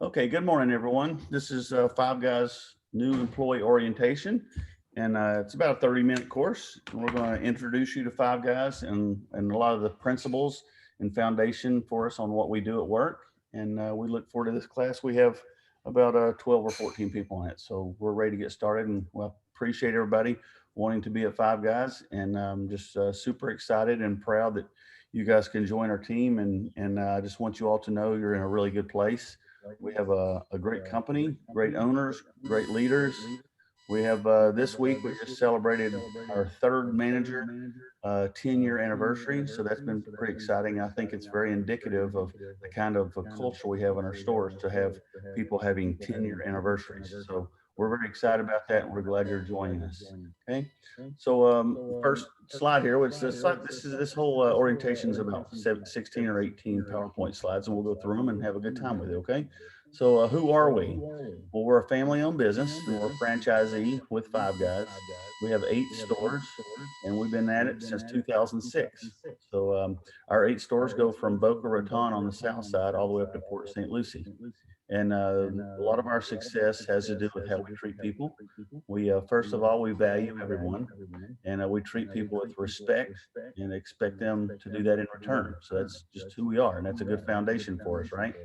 Okay, good morning, everyone. This is Five Guys new employee orientation, and it's about a 30-minute course. And we're going to introduce you to Five Guys and a lot of the principles and foundation for us on what we do at work. And we look forward to this class. We have about 12 or 14 people in it, so we're ready to get started. And well, appreciate everybody wanting to be at Five Guys, and just super excited and proud that you guys can join our team. And I just want you all to know you're in a really good place. We have a great company, great owners, great leaders. We have this week we just celebrated our third manager 10-year anniversary. So that's been pretty exciting. I think it's very indicative of the kind of culture we have in our stores to have people having 10-year anniversaries. So we're very excited about that, and we're glad you're joining us. Okay. So first slide here, which this whole orientation is about 16 or 18 PowerPoint slides, and we'll go through them and have a good time with it. Okay. So who are we? Well, we're a family-owned business, and we're a franchisee with Five Guys. We have 8 stores, and we've been at it since 2006. So our 8 stores go from Boca Raton on the south side all the way up to Port St. Lucie. And a lot of our success has to do with how we treat people. We first of all, we value everyone, and we treat people with respect and expect them to do that in return. So that's just who we are, and that's a good foundation for us, right?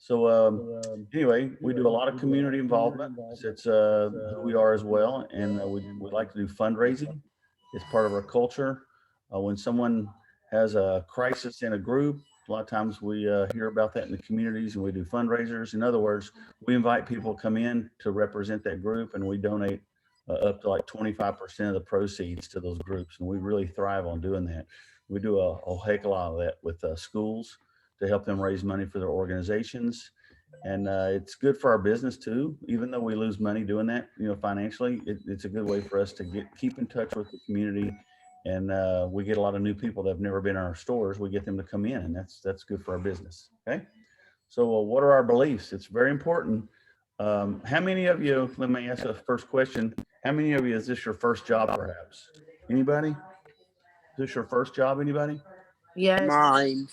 So anyway, we do a lot of community involvement. It's who we are as well, and we like to do fundraising. It's part of our culture. When someone has a crisis in a group, a lot of times we hear about that in the communities, and we do fundraisers. In other words, we invite people to come in to represent that group, and we donate up to like 25% of the proceeds to those groups, and we really thrive on doing that. We do a heck of a lot of that with schools to help them raise money for their organizations. And it's good for our business too. Even though we lose money doing that, financially, it's a good way for us to keep in touch with the community. And we get a lot of new people that have never been in our stores. We get them to come in, and that's good for our business. Okay. So what are our beliefs? It's very important. How many of you? Let me ask the first question. How many of you is this your first job, perhaps? Anybody? Is this your first job? Anybody? Yes. Mine.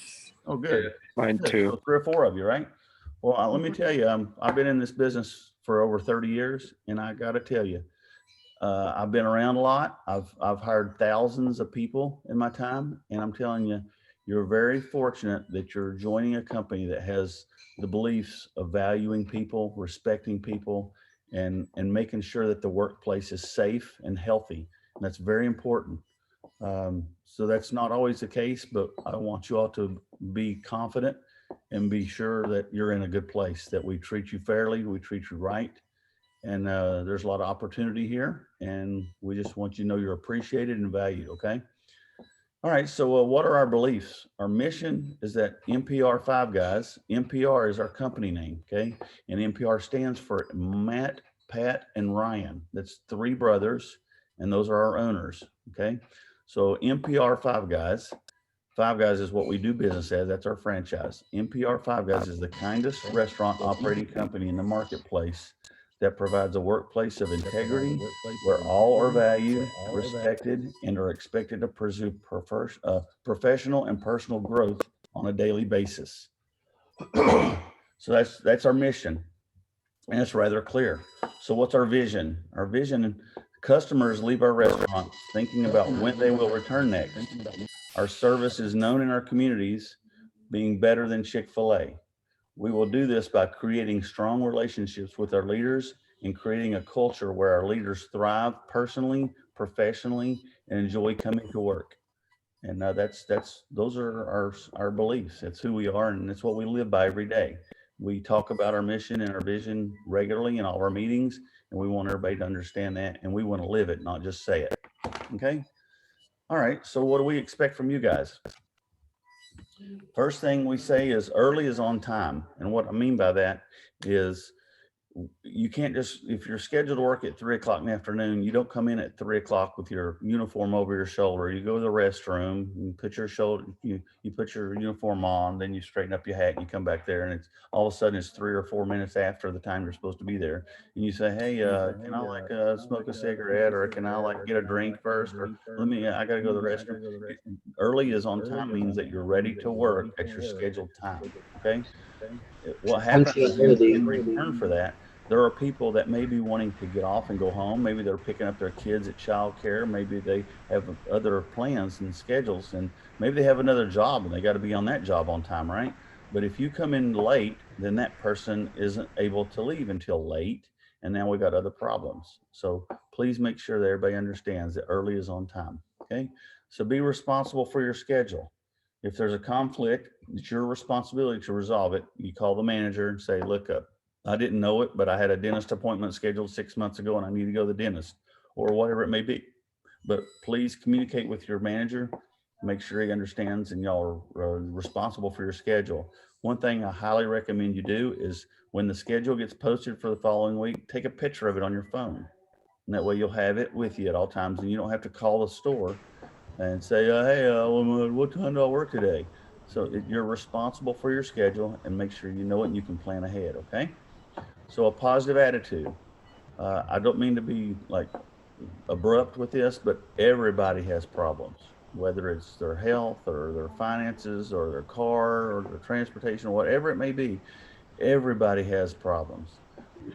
Oh, good. Mine Good. too. So 3 or 4 of you, right? Well, let me tell you, I've been in this business for over 30 years, and I got to tell you, I've been around a lot. I've hired thousands of people in my time, and I'm telling you, you're very fortunate that you're joining a company that has the beliefs of valuing people, respecting people, and making sure that the workplace is safe and healthy. And that's very important. So that's not always the case, but I want you all to be confident and be sure that you're in a good place, that we treat you fairly, we treat you right. And there's a lot of opportunity here, and we just want you to know you're appreciated and valued. Okay. All right. So what are our beliefs? Our mission is that NPR Five Guys, NPR is our company name. Okay. And NPR stands for Matt, Pat, and Ryan. That's 3 brothers, and those are our owners. Okay. So NPR Five Guys. Five Guys is what we do business as. That's our franchise. NPR Five Guys is the kindest restaurant operating company in the marketplace that provides a workplace of integrity where all are valued, respected, and are expected to pursue professional and personal growth on a daily basis. So that's our mission, and it's rather clear. So what's our vision? Our vision: customers leave our restaurants thinking about when they will return next. Our service is known in our communities being better than Chick-fil-A. We will do this by creating strong relationships with our leaders and creating a culture where our leaders thrive personally, professionally, and enjoy coming to work. And those are our beliefs. It's who we are, and it's what we live by every day. We talk about our mission and our vision regularly in all of our meetings, and we want everybody to understand that, and we want to live it, not just say it. Okay. All right. So what do we expect from you guys? First thing we say is early is on time. And what I mean by that is you can't just, if you're scheduled to work at 3 o'clock in the afternoon, you don't come in at 3 o'clock with your uniform over your shoulder. You go to the restroom, you put your shoulder, you put your uniform on, then you straighten up your hat and you come back there, and it's all of a sudden it's 3 or 4 minutes after the time you're supposed to be there. And you say, hey, can I smoke a cigarette, or can I get a drink first? Or I got to go to the restroom. Early is on time means that you're ready to work at your scheduled time. Okay. what happens is Untrustworthy. in return for that, there are people that may be wanting to get off and go home. Maybe they're picking up their kids at childcare. Maybe they have other plans and schedules, and maybe they have another job and they got to be on that job on time, right? But if you come in late, then that person isn't able to leave until late, and now we got other problems. So please make sure that everybody understands that early is on time. Okay, so be responsible for your schedule. If there's a conflict, it's your responsibility to resolve it. You call the manager and say, look, I didn't know it, but I had a dentist appointment scheduled 6 months ago and I need to go to the dentist or whatever it may be. But please communicate with your manager, make sure he understands and y'all are responsible for your schedule. One thing I highly recommend you do is when the schedule gets posted for the following week, take a picture of it on your phone. And that way you'll have it with you at all times and you don't have to call the store and say, hey, what time do I work today? So you're responsible for your schedule and make sure you know it and you can plan ahead. Okay. So a positive attitude. I don't mean to be like abrupt with this, but everybody has problems, whether it's their health or their finances or their car or their transportation or whatever it may be. Everybody has problems.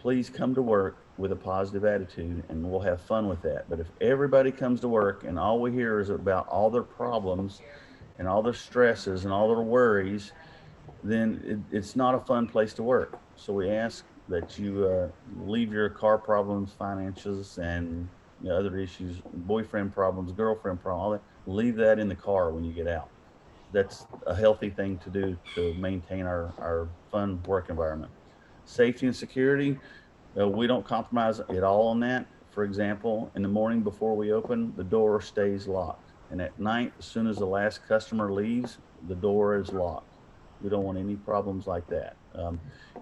Please come to work with a positive attitude and we'll have fun with that. But if everybody comes to work and all we hear is about all their problems and all their stresses and all their worries, then it's not a fun place to work. So we ask that you leave your car problems, finances, and other issues, boyfriend problems, girlfriend problems, all that, leave that in the car when you get out. That's a healthy thing to do to maintain our fun work environment. Safety and security, we don't compromise at all on that. For example, in the morning before we open, the door stays locked. And at night, as soon as the last customer leaves, the door is locked. We don't want any problems like that.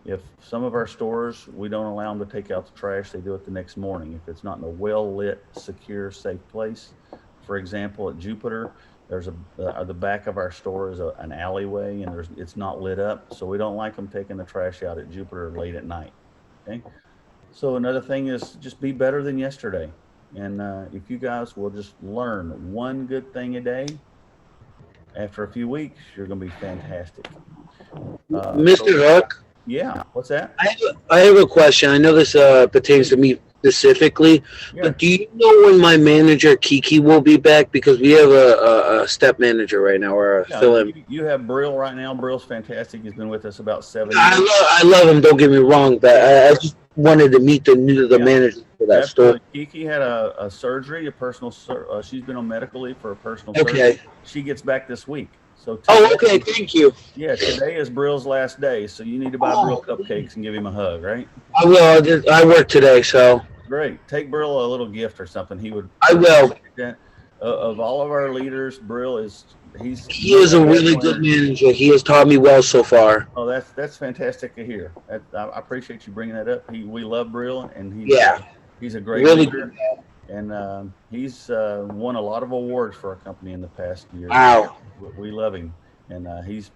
If some of our stores, we don't allow them to take out the trash, they do it the next morning. If it's not in a well lit, secure, safe place, for example, at Jupiter, there's the back of our store is an alleyway and it's not lit up. So we don't like them taking the trash out at Jupiter late at night. Okay. So another thing is just be better than yesterday. And if you guys will just learn one good thing a day, after a few weeks, you're going to be fantastic. Mr. Hook, Yeah, what's that? I have a question. I know this pertains to me specifically, Yeah, but do you know when my manager Kiki will be back? Because we have a step manager right now, or a yeah. fill-in. You have Brill right now. Brill's fantastic. He's been with us about 7 years. I love him. Don't get me wrong, but Yeah, I just wanted to meet the yeah, manager for that store. absolutely. Kiki had a surgery, a personal. She's been on medical leave for a personal surgery. Okay. She gets back this week. So Oh, okay. today, Thank you. yeah, today is Brill's last day. So you need to buy Brill Oh, cupcakes and give him a hug, right? I will. I work today, so Great. Take Brill a little gift or something. I He would will. appreciate that. Of all of our leaders, Brill is he's He you is a have really definitely. good manager. He has taught me well so far. Oh, that's fantastic to hear. I appreciate you bringing that up. We love Brill, and Yeah, he's a great really good. leader, and he's won a lot of awards for our company in the past years. Wow. We love him, and he's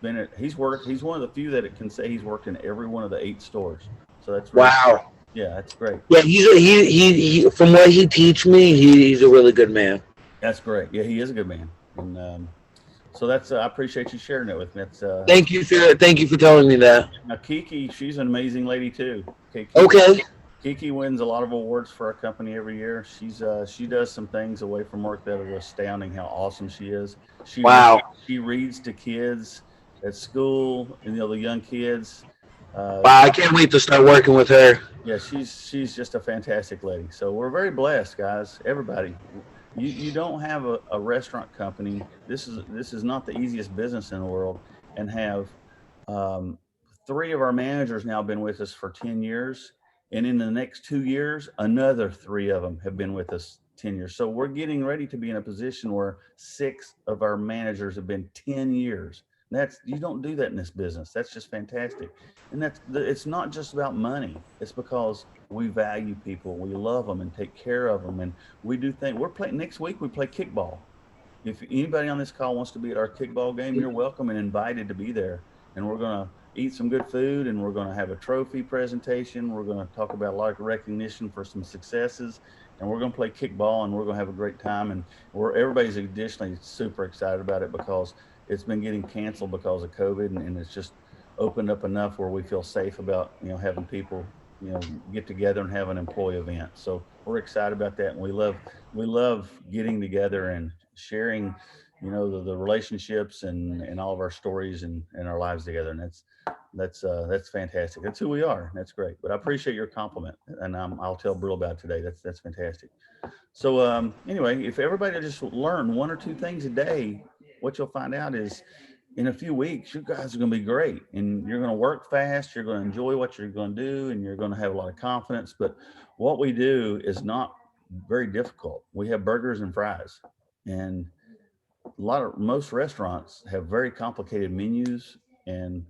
worked. He's one of the few that can say he's worked in every one of the 8 stores. So that's really Wow. yeah, that's great. Yeah, he from what he teach me, he's a really good man. That's great. Yeah, he is a good man, and so that's I appreciate you sharing it with me. Thank you for telling me that. Now Kiki, she's an amazing lady too. Okay, Okay. Kiki wins a lot of awards for our company every year. She does some things away from work that are astounding. How awesome she is. She re- Wow. she reads to kids at school, and the young kids. Wow. I can't wait to start working with her. Yeah, she's just a fantastic lady. So we're very blessed, guys. Everybody, you don't have a restaurant company. This is not the easiest business in the world, and have um, three of our managers now been with us for 10 years, and in the next 2 years, another three of them have been with us 10 years. So we're getting ready to be in a position where six of our managers have been 10 years. That's you don't do that in this business. That's just fantastic. And it's not just about money. It's because we value people, we love them, and take care of them, and we do think we're playing next week. We play kickball. If anybody on this call wants to be at our kickball game, you're welcome and invited to be there. And we're gonna eat some good food, and we're gonna have a trophy presentation. We're gonna talk about a lot of recognition for some successes, and we're gonna play kickball, and we're gonna have a great time. And everybody's additionally super excited about it because it's been getting canceled because of COVID, and it's just opened up enough where we feel safe about, having people, get together and have an employee event. So we're excited about that. And we love getting together and sharing, the relationships and all of our stories and our lives together. And that's fantastic. That's who we are. That's great. But I appreciate your compliment, and I'll tell Brill about it today. That's fantastic. So anyway, if everybody just learn one or two things a day, what you'll find out is in a few weeks, you guys are going to be great, and you're going to work fast. You're going to enjoy what you're going to do, and you're going to have a lot of confidence. But what we do is not very difficult. We have burgers and fries, and most restaurants have very complicated menus. And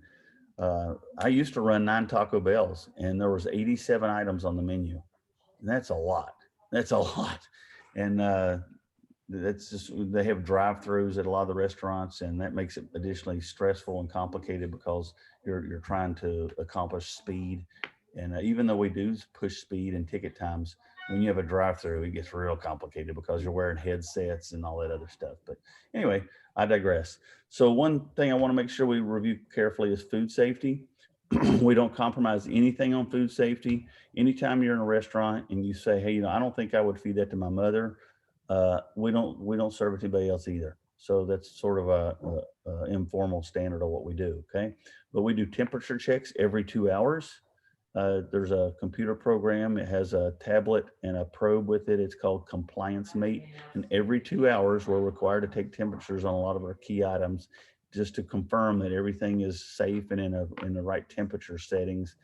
I used to run 9 Taco Bells, and there was 87 items on the menu, and that's a lot. That's a lot. And that's just, they have drive-throughs at a lot of the restaurants, and that makes it additionally stressful and complicated because you're trying to accomplish speed. And even though we do push speed and ticket times, when you have a drive-through, it gets real complicated because you're wearing headsets and all that other stuff. But anyway, I digress. So one thing I want to make sure we review carefully is food safety. We don't compromise anything on food safety. Anytime you're in a restaurant and you say, hey, I don't think I would feed that to my mother, we don't serve it to anybody else either. So that's sort of a informal standard of what we do. Okay, but we do temperature checks every 2 hours. There's a computer program. It has a tablet and a probe with it. It's called Compliance Mate. And every 2 hours, we're required to take temperatures on a lot of our key items just to confirm that everything is safe and in the right temperature settings.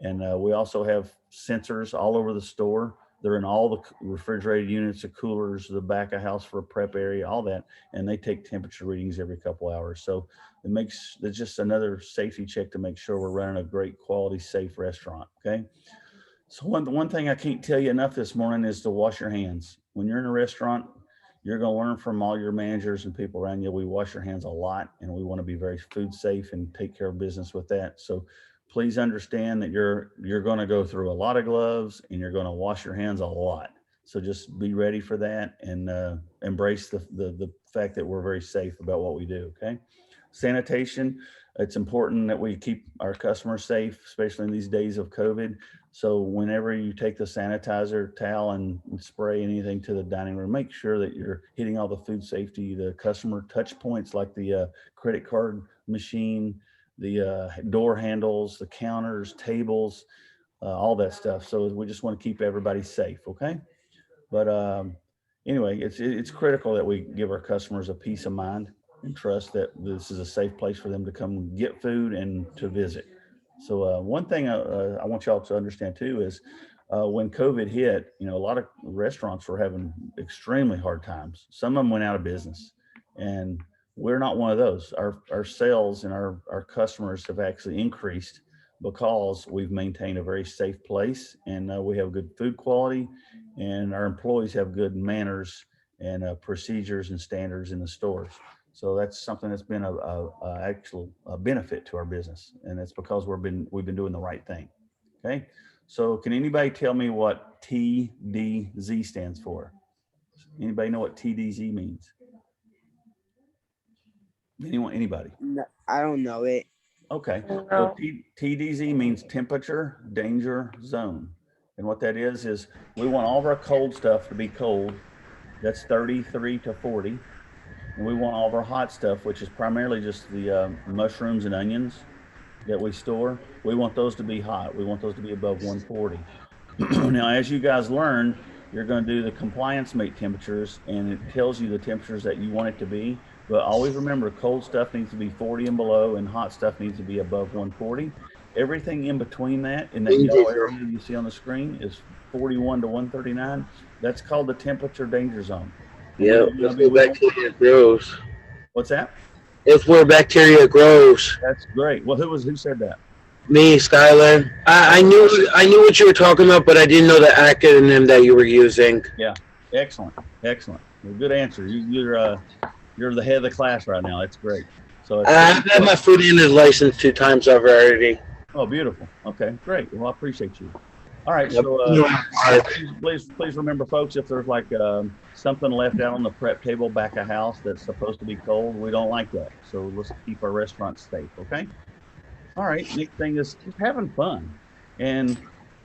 And we also have sensors all over the store. They're in all the refrigerated units, the coolers, the back of house for a prep area, all that. And they take temperature readings every couple hours. So it's just another safety check to make sure we're running a great quality, safe restaurant. Okay. So one thing I can't tell you enough this morning is to wash your hands. When you're in a restaurant, you're going to learn from all your managers and people around you. We wash our hands a lot, and we want to be very food safe and take care of business with that. So please understand that you're going to go through a lot of gloves, and you're going to wash your hands a lot. So just be ready for that, and embrace the fact that we're very safe about what we do. Okay. Sanitation. It's important that we keep our customers safe, especially in these days of COVID. So whenever you take the sanitizer towel and spray anything to the dining room, make sure that you're hitting all the food safety, the customer touch points like the credit card machine, the door handles, the counters, tables, all that stuff. So we just want to keep everybody safe. Okay. But anyway, it's critical that we give our customers a peace of mind and trust that this is a safe place for them to come get food and to visit. So one thing I want y'all to understand too is when COVID hit, a lot of restaurants were having extremely hard times. Some of them went out of business, and we're not one of those. Our sales and our customers have actually increased because we've maintained a very safe place, and we have good food quality, and our employees have good manners and procedures and standards in the stores. So that's something that's been a actual benefit to our business, and it's because we've been doing the right thing. Okay. So can anybody tell me what TDZ stands for? Anybody know what TDZ means? Anybody? No, I don't know it. Okay. No. So TDZ means temperature danger zone. And what that is we want all of our cold stuff to be cold. That's 33 to 40. And we want all of our hot stuff, which is primarily just the mushrooms and onions that we store. We want those to be hot. We want those to be above 140. Now, as you guys learn, you're going to do the Compliance Mate temperatures, and it tells you the temperatures that you want it to be. But always remember, cold stuff needs to be 40 and below, and hot stuff needs to be above 140. Everything in between that, in that yellow area you see on the screen, is 41 to 139. That's called the temperature danger zone. Yeah, that's where bacteria grows. What's that? It's where bacteria grows. That's great. Well, who said that? Me, Skylar. I knew what you were talking about, but I didn't know the acronym that you were using. Yeah, excellent. Well, good answer. You're the head of the class right now. That's great. So I've had my food in his license 2 times already. Oh, beautiful. Okay, great. Well, I appreciate you. All right. Yep. So please remember, folks, if there's like something left out on the prep table back of house that's supposed to be cold, we don't like that. So let's keep our restaurants safe. Okay. All right. Next thing is just having fun. And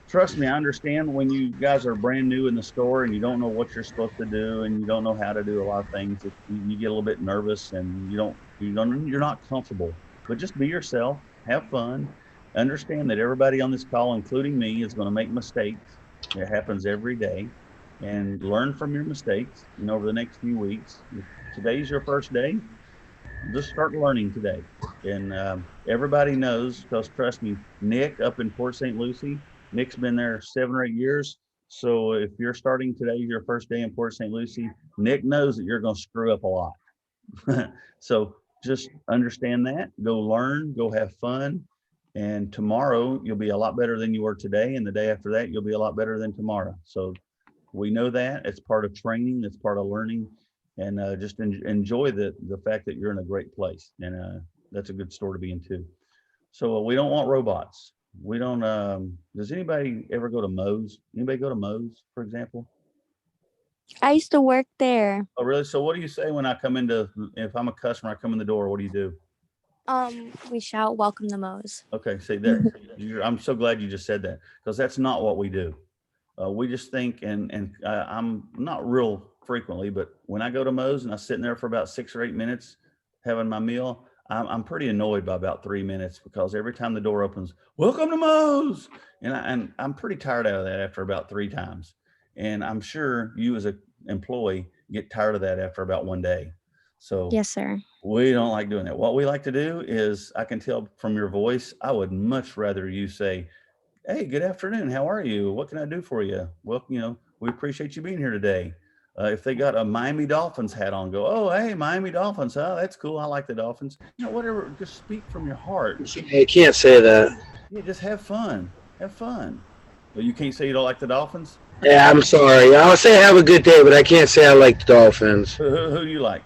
trust me, I understand when you guys are brand new in the store and you don't know what you're supposed to do and you don't know how to do a lot of things. You get a little bit nervous and you're not comfortable. But just be yourself, have fun, understand that everybody on this call, including me, is going to make mistakes. It happens every day, and learn from your mistakes. And over the next few weeks, if today's your first day, just start learning today. And everybody knows, because trust me, Nick up in Port St. Lucie, Nick's been there 7 or 8 years. So if you're starting today, your first day in Port St. Lucie, Nick knows that you're going to screw up a lot. So just understand that, go learn, go have fun. And tomorrow you'll be a lot better than you were today. And the day after that, you'll be a lot better than tomorrow. So we know that it's part of training, it's part of learning, and just enjoy the fact that you're in a great place. And that's a good store to be in too. So we don't want robots. We don't. Does anybody ever go to Moe's? Anybody go to Moe's, for example? I used to work there. Oh, really? So what do you say when I come into? If I'm a customer, I come in the door. What do you do? We shout welcome to Moe's. Okay, see there. I'm so glad you just said that, because that's not what we do. We just think, and I'm not real frequently, but when I go to Moe's and I sit in there for about 6 or 8 minutes having my meal, I'm pretty annoyed by about 3 minutes, because every time the door opens, welcome to Moe's, and I'm pretty tired out of that after about 3 times. And I'm sure you as an employee get tired of that after about 1 day. So Yes, sir. we don't like doing that. What we like to do is, I can tell from your voice, I would much rather you say, hey, good afternoon. How are you? What can I do for you? Well, we appreciate you being here today. If they got a Miami Dolphins hat on, go, oh, hey, Miami Dolphins. Oh, that's cool. I like the Dolphins. Whatever. Just speak from your heart. You can't say that. Yeah, just have fun. Have fun. But you can't say you don't like the Dolphins? Yeah, I'm sorry. I'll say have a good day, but I can't say I like the Dolphins. Who do you like?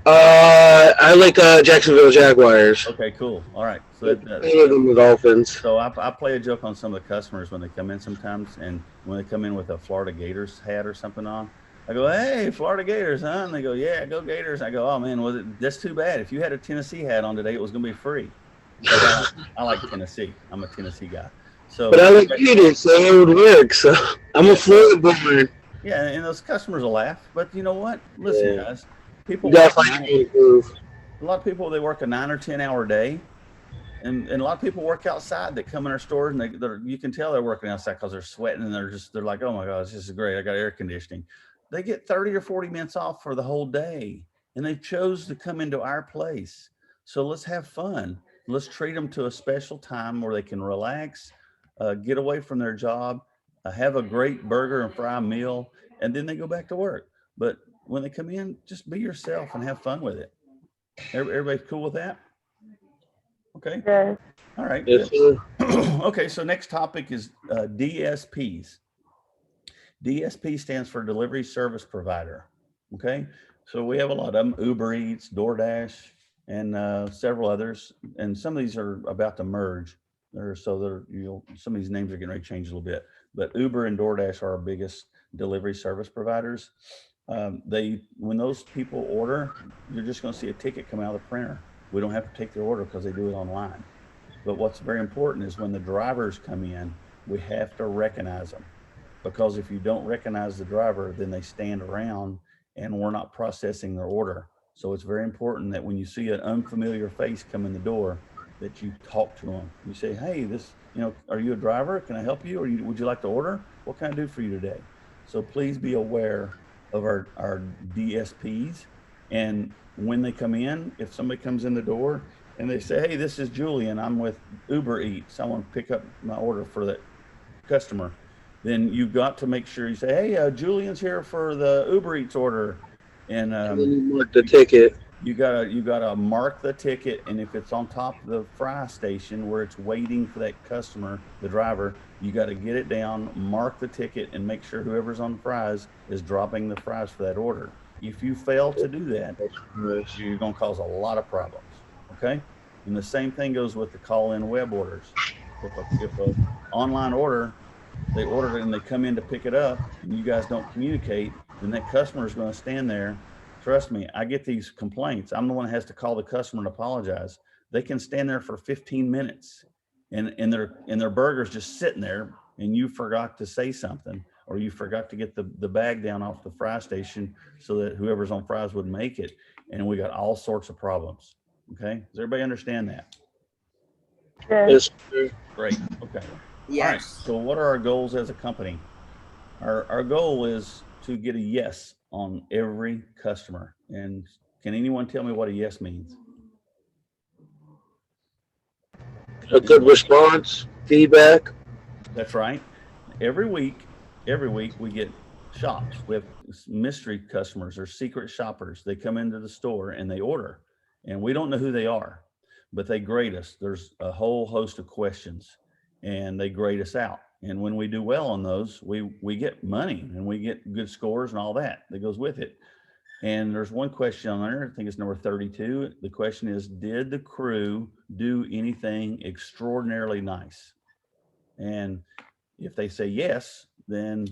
I like Jacksonville Jaguars. Okay, cool. All right. So I live in the Dolphins. So I play a joke on some of the customers when they come in sometimes, and when they come in with a Florida Gators hat or something on, I go, hey, Florida Gators, huh? And they go, yeah, go Gators. I go, oh man, that's too bad. If you had a Tennessee hat on today, it was going to be free. I like Tennessee. I'm a Tennessee guy. So, but I like Gators, so it would work. So I'm a Florida boy. Yeah, and those customers will laugh. But you know what? Listen, guys, people. Definitely improve. A lot of people, they work a 9 or 10 hour day. And a lot of people work outside that come in our stores, and you can tell they're working outside because they're sweating, and they're like, oh my gosh, this is great. I got air conditioning. They get 30 or 40 minutes off for the whole day, and they chose to come into our place. So let's have fun. Let's treat them to a special time where they can relax, get away from their job, have a great burger and fry meal, and then they go back to work. But when they come in, just be yourself and have fun with it. Everybody cool with that? Okay. Yes. All right. Yes, Okay. So next topic is DSPs. DSP stands for Delivery Service Provider. Okay. So we have a lot of them: Uber Eats, DoorDash, and several others. And some of these are about to merge. Some of these names are getting ready to change a little bit. But Uber and DoorDash are our biggest delivery service providers. When those people order, you're just going to see a ticket come out of the printer. We don't have to take their order because they do it online. But what's very important is when the drivers come in, we have to recognize them, because if you don't recognize the driver, then they stand around and we're not processing their order. So it's very important that when you see an unfamiliar face come in the door, that you talk to them. You say, hey, are you a driver? Can I help you? Or would you like to order? What can I do for you today? So please be aware of our DSPs. And when they come in, if somebody comes in the door and they say, hey, this is Julian, I'm with Uber Eats, I want to pick up my order for that customer, then you've got to make sure you say, hey, Julian's here for the Uber Eats order. And then you mark the ticket. You gotta mark the ticket, and if it's on top of the fry station where it's waiting for that customer, the driver, you got to get it down, mark the ticket, and make sure whoever's on the fries is dropping the fries for that order. If you fail to do that, you're going to cause a lot of problems. Okay. And the same thing goes with the call-in web orders. If a online order, they ordered it and they come in to pick it up, and you guys don't communicate, then that customer is going to stand there. Trust me, I get these complaints. I'm the one that has to call the customer and apologize. they can stand there for 15 minutes and their burger's just sitting there, and you forgot to say something, or you forgot to get the bag down off the fry station so that whoever's on fries would make it. And we got all sorts of problems. Okay. Does everybody understand that? Yes, sir. Great. Okay. Yes. All right. So what are our goals as a company? Our goal is to get a yes on every customer. And can anyone tell me what a yes means? A good response, feedback. That's right. Every week we get shops. We have mystery customers or secret shoppers. They come into the store and they order, and we don't know who they are, but they grade us. There's a whole host of questions, and they grade us out. And when we do well on those, we get money and we get good scores and all that goes with it. And there's one question on there, I think it's number 32. The question is, did the crew do anything extraordinarily nice? And if they say yes, then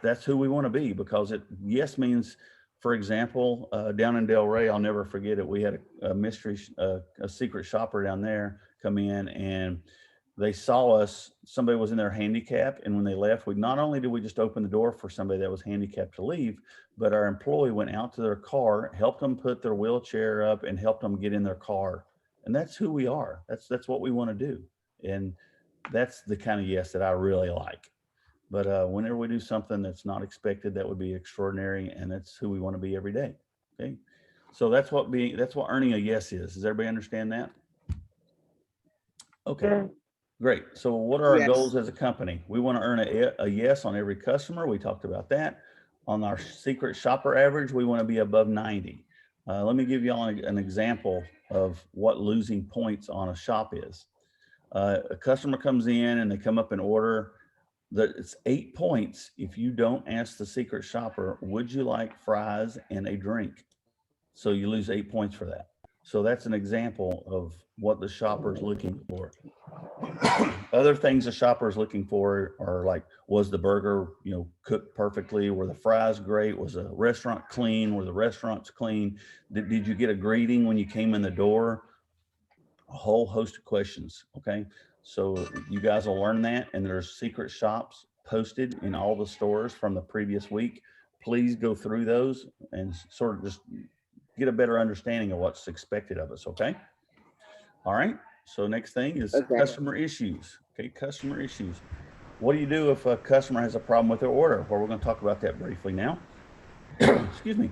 that's who we want to be, because yes means, for example, down in Del Rey, I'll never forget it. We had a mystery, a secret shopper down there come in, and they saw us. Somebody was in their handicap, and when they left, not only did we just open the door for somebody that was handicapped to leave, but our employee went out to their car, helped them put their wheelchair up, and helped them get in their car. And that's who we are. That's what we want to do. And that's the kind of yes that I really like. But whenever we do something that's not expected, that would be extraordinary, and that's who we want to be every day. Okay, so that's what earning a yes is. Does everybody understand that? Okay, great. So what are our Yes. goals as a company? We want to earn a yes on every customer. We talked about that. On our secret shopper average, we want to be above 90. Let me give you all an example of what losing points on a shop is. A customer comes in and they come up and order. It's 8 points if you don't ask the secret shopper, would you like fries and a drink? So you lose 8 points for that. So that's an example of what the shopper is looking for. Other things the shopper is looking for are like, was the burger, cooked perfectly? Were the fries great? Was the restaurant clean? Were the restaurants clean? Did you get a greeting when you came in the door? A whole host of questions. Okay. So you guys will learn that, and there's secret shops posted in all the stores from the previous week. Please go through those and sort of just get a better understanding of what's expected of us. Okay. All right. So next thing is customer issues. Okay. Customer issues. What do you do if a customer has a problem with their order? Well, we're going to talk about that briefly now. Excuse me.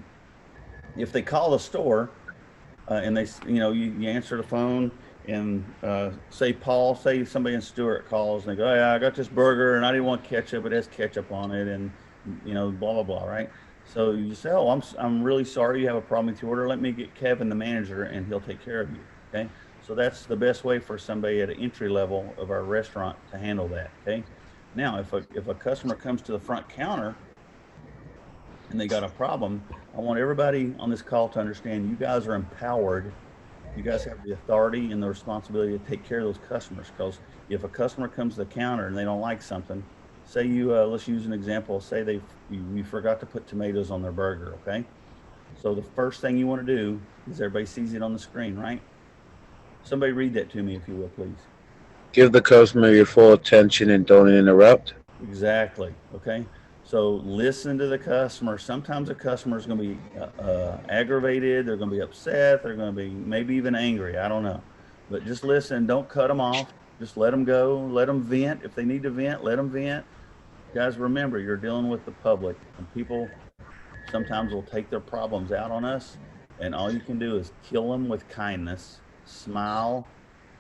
If they call the store and they, you answer the phone, and say somebody in Stewart calls and they go, yeah, I got this burger and I didn't want ketchup, it has ketchup on it, and blah blah blah, right? So you say, oh, I'm really sorry you have a problem with your order. Let me get Kevin, the manager, and he'll take care of you. Okay, so that's the best way for somebody at an entry level of our restaurant to handle that. Okay, now if a customer comes to the front counter and they got a problem, I want everybody on this call to understand you guys are empowered. You guys have the authority and the responsibility to take care of those customers, because if a customer comes to the counter and they don't like something, say let's use an example, say you forgot to put tomatoes on their burger, okay? So the first thing you want to do is, everybody sees it on the screen, right? Somebody read that to me, if you will, please. Give the customer your full attention and don't interrupt. Exactly, okay? So listen to the customer. Sometimes a customer is going to be aggravated. They're going to be upset. They're going to be maybe even angry. I don't know. But just listen. Don't cut them off. Just let them go. Let them vent. If they need to vent, let them vent. Guys, remember, you're dealing with the public, and people sometimes will take their problems out on us. And all you can do is kill them with kindness, smile,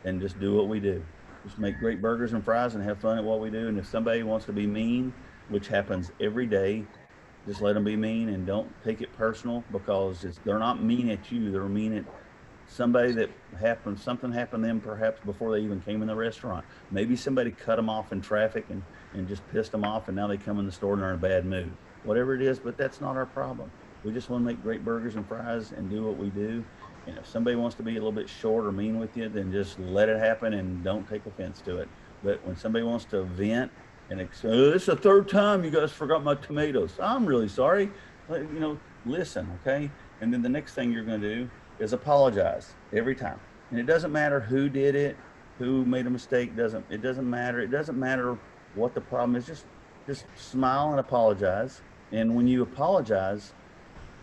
and just do what we do. Just make great burgers and fries and have fun at what we do. And if somebody wants to be mean, which happens every day, just let them be mean and don't take it personal, because they're not mean at you. They're mean at somebody that something happened to them perhaps before they even came in the restaurant. Maybe somebody cut them off in traffic and just pissed them off, and now they come in the store and they're in a bad mood. Whatever it is, but that's not our problem. We just want to make great burgers and fries and do what we do. And if somebody wants to be a little bit short or mean with you, then just let it happen and don't take offense to it. But when somebody wants to vent, and it's the third time you guys forgot my tomatoes, I'm really sorry. Listen, okay? And then the next thing you're going to do is apologize every time. And it doesn't matter who did it, who made a mistake. It doesn't matter. It doesn't matter what the problem is. Just smile and apologize. And when you apologize,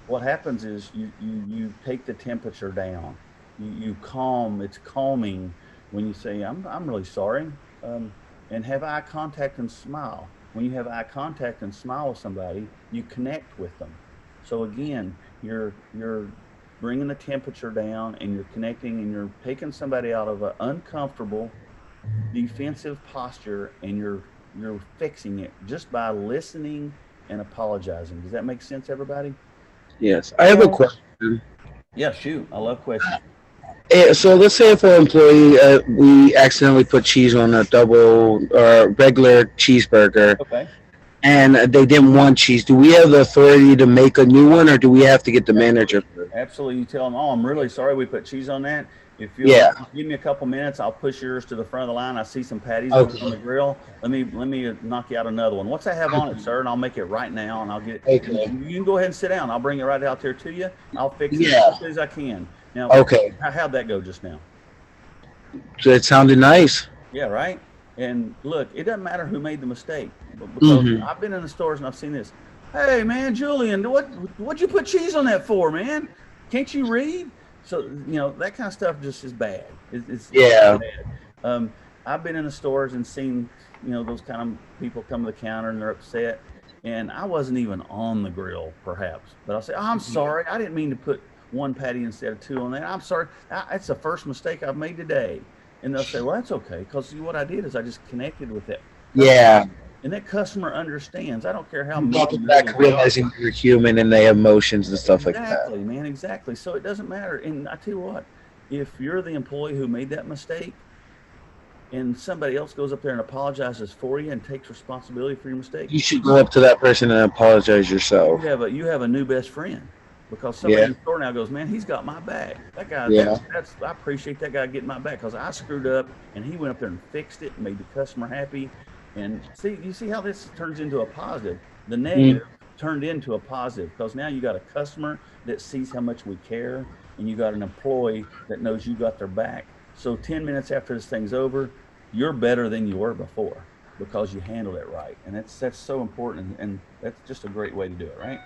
what happens is you take the temperature down. You calm. It's calming when you say, I'm really sorry, and have eye contact and smile. When you have eye contact and smile with somebody, you connect with them. So again, you're bringing the temperature down, and you're connecting, and you're taking somebody out of an uncomfortable defensive posture, and you're fixing it just by listening and apologizing. Does that make sense, everybody? Yes. I have a question. Yeah, shoot. I love questions. So let's say if an employee, we accidentally put cheese on a double or regular cheeseburger, Okay. and they didn't want cheese. Do we have the authority to make a new one, or do we have to get the manager? Absolutely. You tell them, oh, I'm really sorry we put cheese on that. If you Yeah. give me a couple minutes, I'll push yours to the front of the line. I see some patties Okay. on the grill. Let me knock you out another one. What's that have on it, sir? And I'll make it right now, and I'll get it. Okay. You can go ahead and sit down. I'll bring it right out there to you. I'll fix it Yeah. as quickly as I can. Now, Okay. how'd that go just now? So it sounded nice. Yeah, right. And look, it doesn't matter who made the mistake, because Mhm. I've been in the stores and I've seen this. Hey, man, Julian, what'd you put cheese on that for, man? Can't you read? So that kind of stuff just is bad. It's Yeah. bad. I've been in the stores and seen those kind of people come to the counter and they're upset, and I wasn't even on the grill, perhaps, but I'll say, oh, I'm sorry, I didn't mean to put one patty instead of two on that. I'm sorry, it's the first mistake I've made today. And they'll say, well, that's okay, because what I did is I just connected with that. Yeah. And that customer understands. I don't care how Welcome mean back, they are. realizing you're human and they have emotions and stuff like that. Exactly, man, exactly. So it doesn't matter. And I tell you what, if you're the employee who made that mistake and somebody else goes up there and apologizes for you and takes responsibility for your mistake, You should go up to that person and apologize yourself. you have a new best friend, because somebody Yeah. in the store now goes, man, he's got my back. That guy, Yeah. I appreciate that guy getting my back, because I screwed up and he went up there and fixed it and made the customer happy. And you see how this turns into a positive. The negative turned into a positive, because now you got a customer that sees how much we care, and you got an employee that knows you got their back. So 10 minutes after this thing's over, you're better than you were before, because you handled it right. And that's so important, and that's just a great way to do it, right?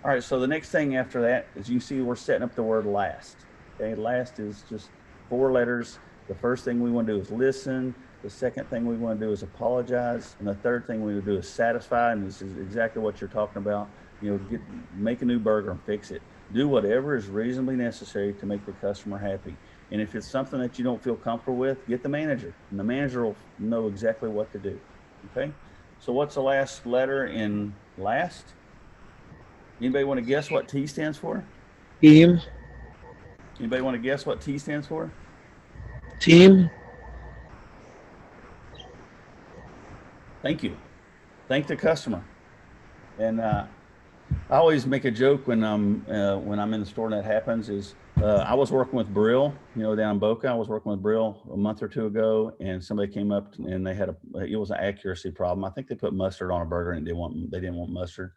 All right, so the next thing after that is, you see we're setting up the word last. Okay, last is just 4 letters. The first thing we want to do is listen. The second thing we want to do is apologize. And the third thing we would do is satisfy. And this is exactly what you're talking about. Make a new burger and fix it. Do whatever is reasonably necessary to make the customer happy. And if it's something that you don't feel comfortable with, get the manager, and the manager will know exactly what to do. Okay? So what's the last letter in last? Anybody want to guess what T stands for? Team? Anybody want to guess what T stands for? Team? Thank you. Thank the customer. And I always make a joke when I'm in the store and that happens. Is I was working with Brill, down in Boca. I was working with Brill a month or two ago, and somebody came up and it was an accuracy problem. I think they put mustard on a burger and they didn't want mustard.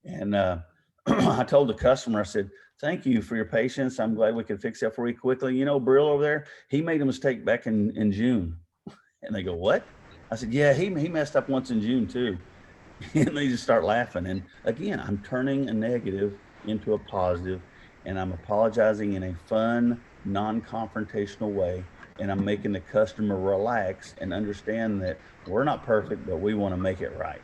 And I told the customer, I said, thank you for your patience. I'm glad we could fix that for you quickly. Brill over there, he made a mistake back in June. And they go, what? I said, yeah, he messed up once in June too. And they just start laughing. And again, I'm turning a negative into a positive, and I'm apologizing in a fun, non-confrontational way. And I'm making the customer relax and understand that we're not perfect, but we want to make it right.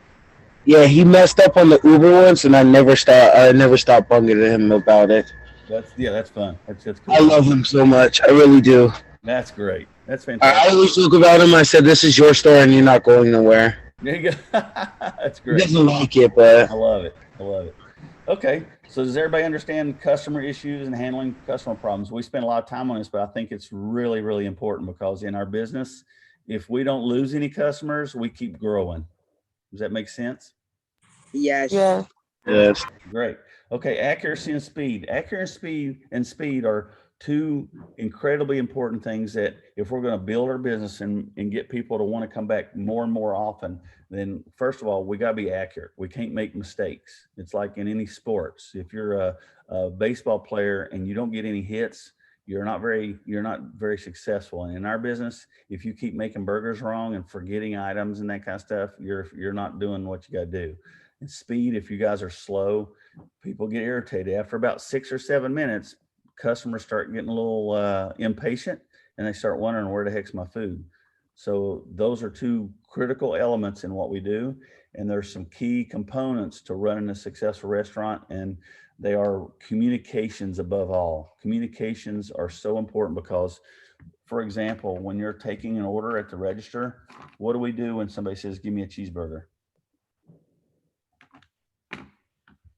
Yeah, he messed up on the Uber once, and I never stopped bugging him about it. That's fun. That's cool. I love him so much. I really do. That's great. That's I fantastic. always joke about him. I said, this is your store, and you're not going nowhere. There you go. That's He great. doesn't like it, but I love it. Okay. So does everybody understand customer issues and handling customer problems? We spend a lot of time on this, but I think it's really, really important, because in our business, if we don't lose any customers, we keep growing. Does that make sense? Yes. Yeah. yes. Great. Okay. Accuracy and speed. Accuracy and speed are 2 incredibly important things that, if we're going to build our business and get people to want to come back more and more often, then first of all, we got to be accurate. We can't make mistakes. It's like in any sports. If you're a baseball player and you don't get any hits, you're not very successful. And in our business, if you keep making burgers wrong and forgetting items and that kind of stuff, you're not doing what you got to do. And speed, if you guys are slow, people get irritated. After about 6 or 7 minutes, customers start getting a little impatient, and they start wondering, where the heck's my food? So those are two critical elements in what we do. And there's some key components to running a successful restaurant, and they are communications above all. Communications are so important because, for example, when you're taking an order at the register, what do we do when somebody says, give me a cheeseburger?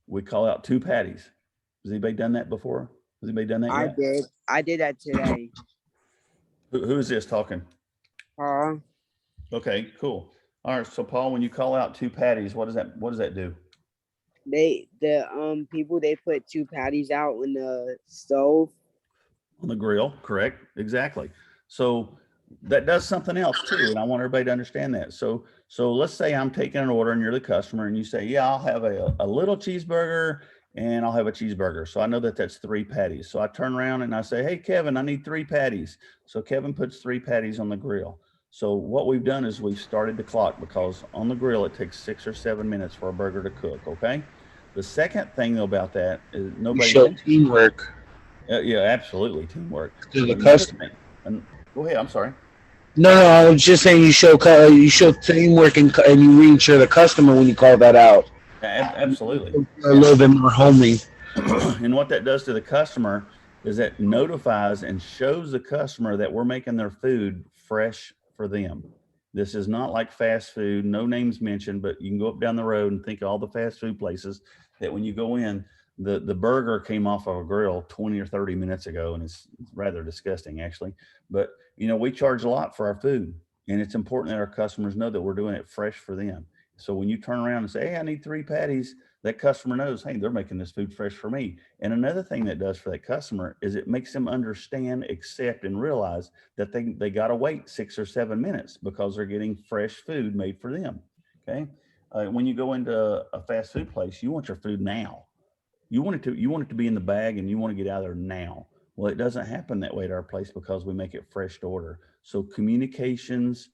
We call out 2 patties. Has anybody done that before? Has anybody done that I yet? did. I did that today. Who is this talking? Okay, cool. All right, so Paul, when you call out 2 patties, what does that do? The people, they put 2 patties out on the stove. On the grill, correct? Exactly. So that does something else too, and I want everybody to understand that. So let's say I'm taking an order and you're the customer, and you say, yeah, I'll have a little cheeseburger and I'll have a cheeseburger. So I know that that's 3 patties. So I turn around and I say, hey, Kevin, I need 3 patties. So Kevin puts 3 patties on the grill. So what we've done is we've started the clock, because on the grill, it takes 6 or 7 minutes for a burger to cook. Okay. The second thing though about that is nobody show mentions. teamwork Yeah, absolutely. Teamwork. to the Another customer. thing- and go ahead. I'm sorry. No, I was just saying you show teamwork and you reassure the customer when you call that out. Absolutely. A little bit more homely. And what that does to the customer is that notifies and shows the customer that we're making their food fresh for them. This is not like fast food, no names mentioned, but you can go up down the road and think of all the fast food places that when you go in, the burger came off of a grill 20 or 30 minutes ago, and it's rather disgusting actually. But we charge a lot for our food, and it's important that our customers know that we're doing it fresh for them. So when you turn around and say, hey, I need 3 patties, that customer knows, hey, they're making this food fresh for me. And another thing that does for that customer is it makes them understand, accept, and realize that they got to wait 6 or 7 minutes because they're getting fresh food made for them. Okay. When you go into a fast food place, you want your food now. You want it to be in the bag, and you want to get out of there now. Well, it doesn't happen that way at our place because we make it fresh to order. So communications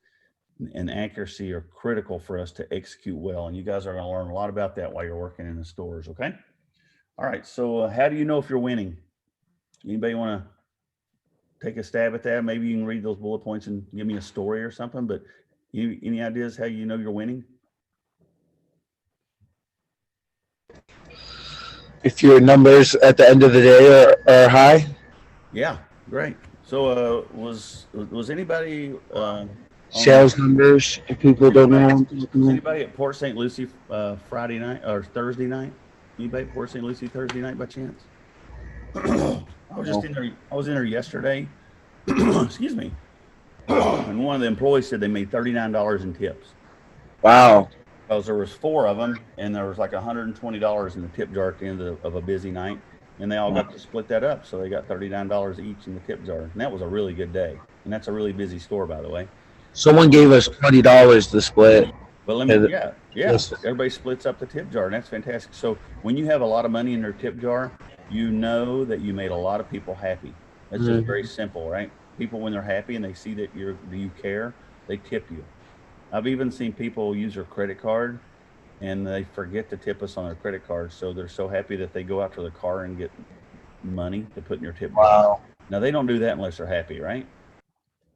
and accuracy are critical for us to execute well. And you guys are going to learn a lot about that while you're working in the stores. Okay. All right. So how do you know if you're winning? Anybody want to take a stab at that? Maybe you can read those bullet points and give me a story or something, but any ideas how you know you're winning? If your numbers at the end of the day are high. Yeah, great. So was anybody Sales numbers, if people don't know. was anybody at Port St. Lucie Friday night or Thursday night? Anybody at Port St. Lucie Thursday night by chance? I was just in there. I was in there yesterday. Excuse me. And one of the employees said they made $39 in tips. Wow. Because there was 4 of them, and there was like $120 in the tip jar at the end of a busy night, and they all got to split that up. So they got $39 each in the tip jar, and that was a really good day. And that's a really busy store, by the way. Someone gave us $20 to split. But everybody splits up the tip jar, and that's fantastic. So when you have a lot of money in their tip jar, you know that you made a lot of people happy. That's just very simple, right? People, when they're happy and they see that you care, they tip you. I've even seen people use their credit card and they forget to tip us on their credit card. So they're so happy that they go out to their car and get money to put in your tip jar. Wow. Now they don't do that unless they're happy, right?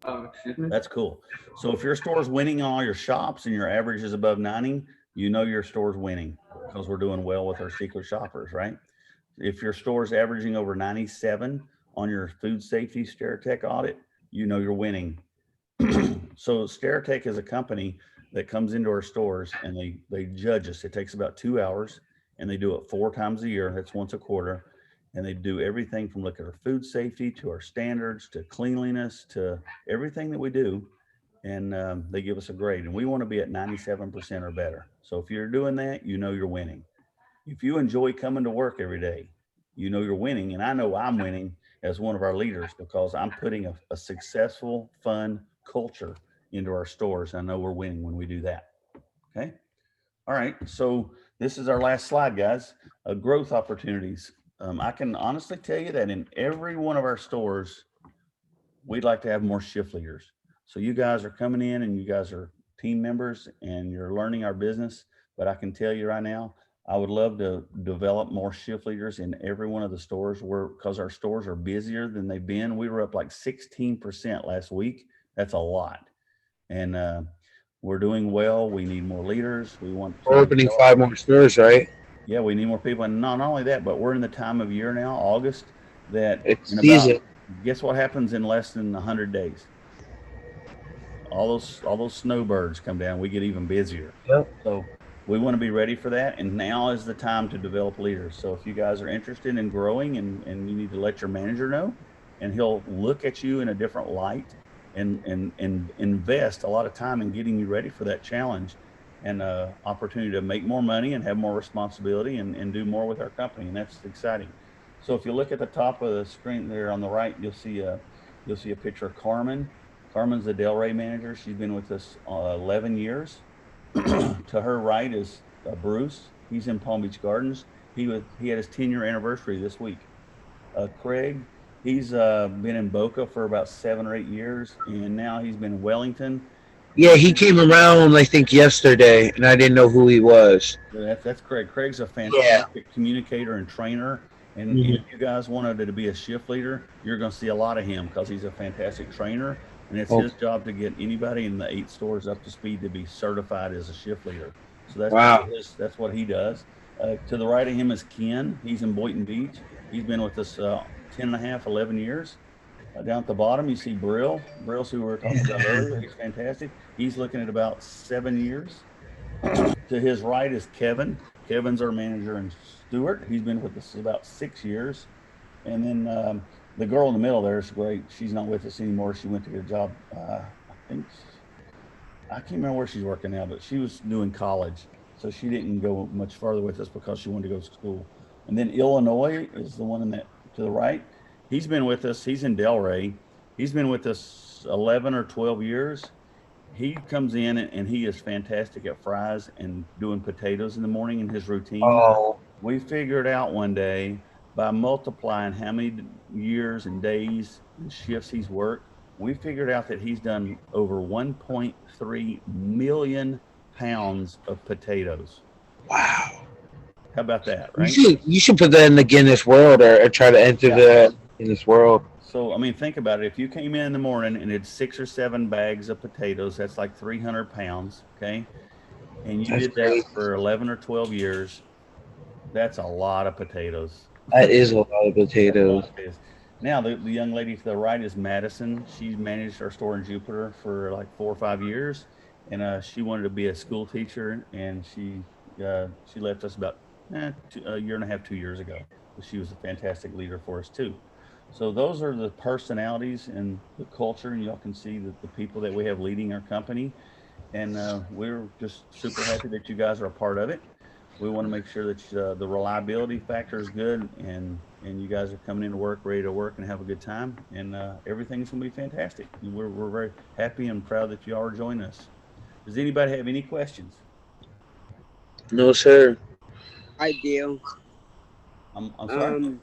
Excuse me? That's cool. So if your store's winning on all your shops and your average is above 90, you know your store's winning because we're doing well with our secret shoppers, right? If your store's averaging over 97 on your food safety SteriTech audit, you know you're winning. So SteriTech is a company that comes into our stores and they judge us. It takes about 2 hours, and they do it 4 times a year. That's once a quarter. And they do everything from look at our food safety to our standards to cleanliness to everything that we do. And they give us a grade, and we want to be at 97% or better. So if you're doing that, you know you're winning. If you enjoy coming to work every day, you know you're winning. And I know I'm winning as one of our leaders because I'm putting a successful, fun culture into our stores. I know we're winning when we do that. Okay. All right. So this is our last slide, guys. Growth opportunities. I can honestly tell you that in every one of our stores, we'd like to have more shift leaders. So you guys are coming in and you guys are team members and you're learning our business. But I can tell you right now, I would love to develop more shift leaders in every one of the stores because our stores are busier than they've been. We were up like 16% last week. That's a lot. And we're doing well. We need more leaders. We want to We're opening 5 more stores, right? yeah, we need more people. And not only that, but we're in the time of year now, August, that It's in season. about, guess what happens in less than 100 days? All those snowbirds come down. We get even busier. Yep. So we want to be ready for that. And now is the time to develop leaders. So if you guys are interested in growing and you need to let your manager know, and he'll look at you in a different light and invest a lot of time in getting you ready for that challenge and opportunity to make more money and have more responsibility and do more with our company. And that's exciting. So if you look at the top of the screen there on the right, you'll see a picture of Carmen. Carmen's the Delray manager. She's been with us 11 years. To her right is Bruce. He's in Palm Beach Gardens. He had his 10-year anniversary this week. Craig, he's been in Boca for about 7 or 8 years, and now he's been in Wellington. Yeah, he came around, I think, yesterday, and I didn't know who he was. That's Craig. Craig's a fantastic communicator and trainer. And if you guys wanted to be a shift leader, you're going to see a lot of him because he's a fantastic trainer. And it's his job to get anybody in the 8 stores up to speed to be certified as a shift leader. So that's what he does. To the right of him is Ken. He's in Boynton Beach. He's been with us 11 years. Down at the bottom, you see Brill. Brill's who we were talking about earlier. He's fantastic. He's looking at about 7 years. To his right is Kevin. Kevin's our manager in Stewart. He's been with us about 6 years. And then the girl in the middle there is great. She's not with us anymore. She went to get a job. I can't remember where she's working now, but she was doing college. So she didn't go much farther with us because she wanted to go to school. And then Illinois is the one to the right. He's been with us. He's in Delray. He's been with us 11 or 12 years. He comes in and he is fantastic at fries and doing potatoes in the morning in his routine. Oh. We figured out one day by multiplying how many years and days and shifts he's worked, we figured out that he's done over 1.3 million pounds of potatoes. Wow. How about that, right? You should put that in the Guinness World or try to enter the Guinness World. So, I mean, think about it. If you came in the morning and had 6 or 7 bags of potatoes, that's like 300 pounds, okay? And you did that for 11 or 12 years, that's a lot of potatoes. That is a lot of potatoes. Now, the young lady to the right is Madison. She's managed our store in Jupiter for like 4 or 5 years, and she wanted to be a school teacher, and she left us about a year and a half, 2 years ago. She was a fantastic leader for us too. So those are the personalities and the culture, and y'all can see that the people that we have leading our company, and we're just super happy that you guys are a part of it. We want to make sure that the reliability factor is good, and you guys are coming into work ready to work and have a good time, and everything's going to be fantastic. And we're very happy and proud that you all are joining us. Does anybody have any questions? No, sir. I do. I'm sorry.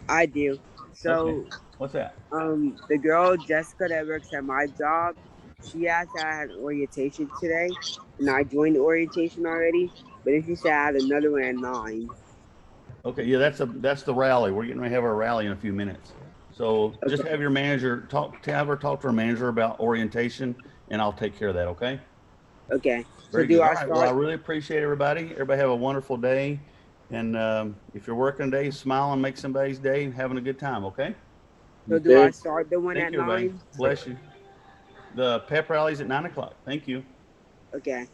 I do. So, Okay. What's that? the girl Jessica that works at my job, she asked I had orientation today, and I joined the orientation already. But if you said I had another one at 9. Okay, yeah, that's the rally. We're getting ready to have our rally in a few minutes. So just have your manager talk to her manager about orientation, and I'll take care of that. Okay. Okay. Very So do good. I All right. start? Well, I really appreciate everybody. Everybody have a wonderful day, and if you're working today, smile and make somebody's day and having a good time. Okay. So do I start the one Thank at you, everybody. 9? Bless you. The pep rally's at 9 o'clock. Thank you. Okay.